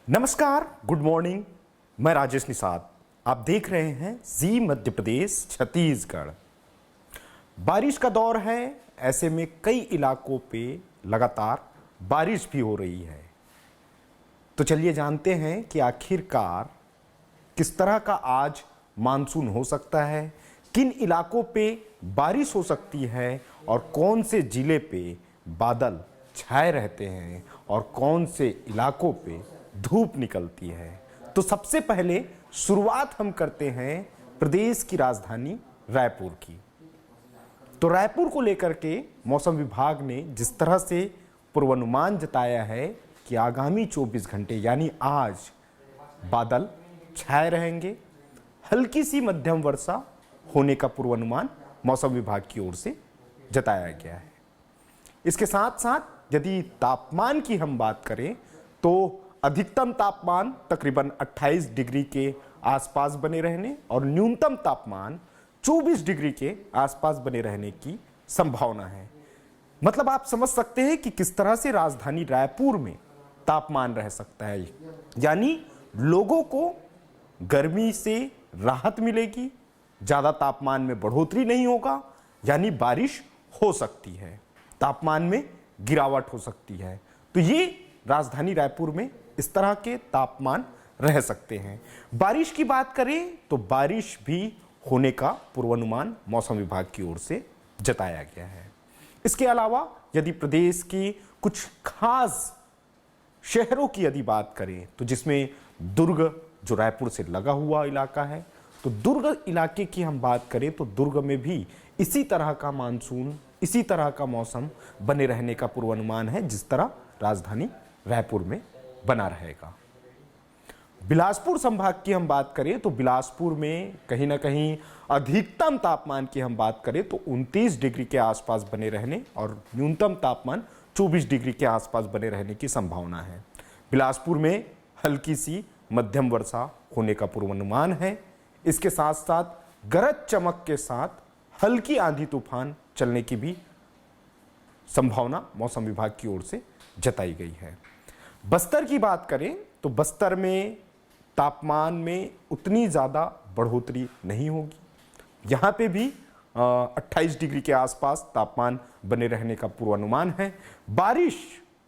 नमस्कार, good morning. मैं राजेश निषाद। आप देख रहे हैं जी मध्य प्रदेश छत्तीसगढ़। बारिश का दौर है, ऐसे में कई इलाकों पे लगातार बारिश भी हो रही है। तो चलिए जानते हैं कि आखिरकार किस तरह का आज मानसून हो सकता है, किन इलाकों पे बारिश हो सकती है और कौन से जिले पे बादल छाए रहते हैं और कौन से इलाकों पे धूप निकलती है। तो सबसे पहले शुरुआत हम करते हैं प्रदेश की राजधानी रायपुर की। तो रायपुर को लेकर के मौसम विभाग ने जिस तरह से पूर्वानुमान जताया है कि आगामी 24 घंटे यानी आज बादल छाए रहेंगे, हल्की सी मध्यम वर्षा होने का पूर्वानुमान मौसम विभाग की ओर से जताया गया है। इसके साथ साथ यदि तापमान की हम बात करें तो अधिकतम तापमान तकरीबन 28 डिग्री के आसपास बने रहने और न्यूनतम तापमान 24 डिग्री के आसपास बने रहने की संभावना है। मतलब आप समझ सकते हैं कि किस तरह से राजधानी रायपुर में तापमान रह सकता है। यानी लोगों को गर्मी से राहत मिलेगी, ज्यादा तापमान में बढ़ोतरी नहीं होगा, यानी बारिश हो सकती है, तापमान में गिरावट हो सकती है। तो ये राजधानी रायपुर में इस तरह के तापमान रह सकते हैं। बारिश की बात करें तो बारिश भी होने का पूर्वानुमान मौसम विभाग की ओर से जताया गया है। इसके अलावा यदि प्रदेश की कुछ खास शहरों की यदि बात करें तो जिसमें दुर्ग जो रायपुर से लगा हुआ इलाका है, तो दुर्ग इलाके की हम बात करें तो दुर्ग में भी इसी तरह का मानसून, इसी तरह का मौसम बने रहने का पूर्वानुमान है जिस तरह राजधानी रायपुर में बना रहेगा। बिलासपुर संभाग की हम बात करें तो बिलासपुर में कहीं ना कहीं अधिकतम तापमान की हम बात करें तो 29 डिग्री के आसपास बने रहने और न्यूनतम तापमान 24 डिग्री के आसपास बने रहने की संभावना है। बिलासपुर में हल्की सी मध्यम वर्षा होने का पूर्वानुमान है। इसके साथ साथ गरज चमक के साथ हल्की आंधी तूफान चलने की भी संभावना मौसम विभाग की ओर से जताई गई है। बस्तर की बात करें तो बस्तर में तापमान में उतनी ज़्यादा बढ़ोतरी नहीं होगी। यहाँ पे भी 28 डिग्री के आसपास तापमान बने रहने का पूर्वानुमान है। बारिश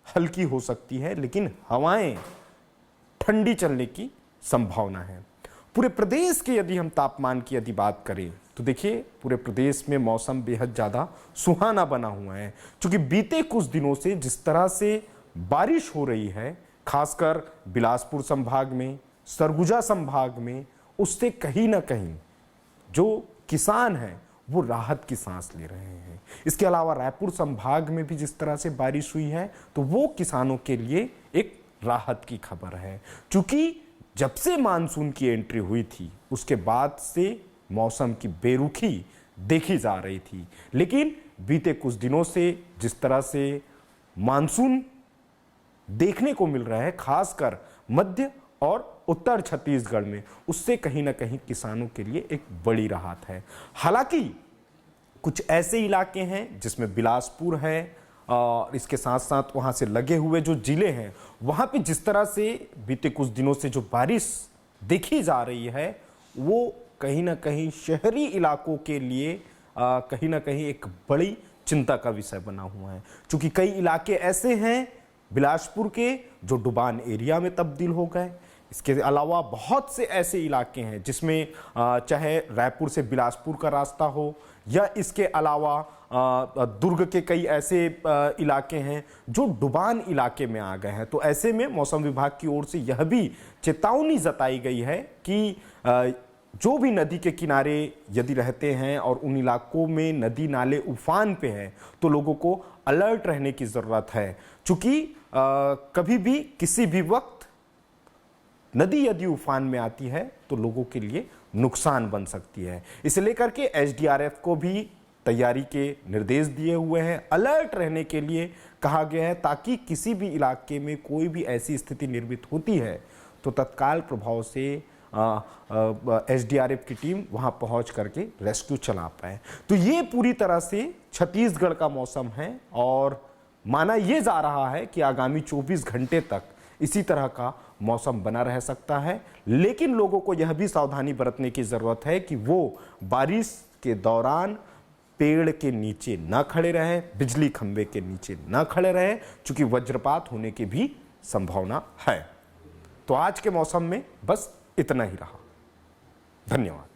हल्की हो सकती है लेकिन हवाएं ठंडी चलने की संभावना है। पूरे प्रदेश के यदि हम तापमान की यदि बात करें तो देखिए पूरे प्रदेश में मौसम बेहद ज़्यादा सुहाना बना हुआ है। क्योंकि बीते कुछ दिनों से जिस तरह से बारिश हो रही है, खासकर बिलासपुर संभाग में, सरगुजा संभाग में, उससे कहीं ना कहीं जो किसान हैं वो राहत की सांस ले रहे हैं। इसके अलावा रायपुर संभाग में भी जिस तरह से बारिश हुई है तो वो किसानों के लिए एक राहत की खबर है। क्योंकि जब से मानसून की एंट्री हुई थी उसके बाद से मौसम की बेरुखी देखी जा रही थी, लेकिन बीते कुछ दिनों से जिस तरह से मानसून देखने को मिल रहा है, खासकर मध्य और उत्तर छत्तीसगढ़ में, उससे कहीं ना कहीं किसानों के लिए एक बड़ी राहत है। हालांकि कुछ ऐसे इलाके हैं जिसमें बिलासपुर है और इसके साथ साथ वहाँ से लगे हुए जो जिले हैं वहाँ पे जिस तरह से बीते कुछ दिनों से जो बारिश देखी जा रही है वो कहीं ना कहीं शहरी इलाकों के लिए कहीं ना कहीं एक बड़ी चिंता का विषय बना हुआ है। क्योंकि कई इलाके ऐसे हैं बिलासपुर के जो डुबान एरिया में तब्दील हो गए। इसके अलावा बहुत से ऐसे इलाके हैं जिसमें चाहे रायपुर से बिलासपुर का रास्ता हो या इसके अलावा दुर्ग के कई ऐसे इलाके हैं जो डुबान इलाके में आ गए हैं। तो ऐसे में मौसम विभाग की ओर से यह भी चेतावनी जताई गई है कि जो भी नदी के किनारे यदि रहते हैं और उन इलाकों में नदी नाले उफान पे हैं तो लोगों को अलर्ट रहने की ज़रूरत है। चूँकि कभी भी किसी भी वक्त नदी यदि उफान में आती है तो लोगों के लिए नुकसान बन सकती है। इसे लेकर के एसडीआरएफ को भी तैयारी के निर्देश दिए हुए हैं, अलर्ट रहने के लिए कहा गया है, ताकि किसी भी इलाके में कोई भी ऐसी स्थिति निर्मित होती है तो तत्काल प्रभाव से एसडीआरएफ की टीम वहां पहुंच करके रेस्क्यू चला पाए। तो ये पूरी तरह से छत्तीसगढ़ का मौसम है और माना यह जा रहा है कि आगामी 24 घंटे तक इसी तरह का मौसम बना रह सकता है, लेकिन लोगों को यह भी सावधानी बरतने की जरूरत है कि वो बारिश के दौरान पेड़ के नीचे न खड़े रहें, बिजली खंभे के नीचे न खड़े रहें, क्योंकि वज्रपात होने की भी संभावना है। तो आज के मौसम में बस इतना ही रहा। धन्यवाद।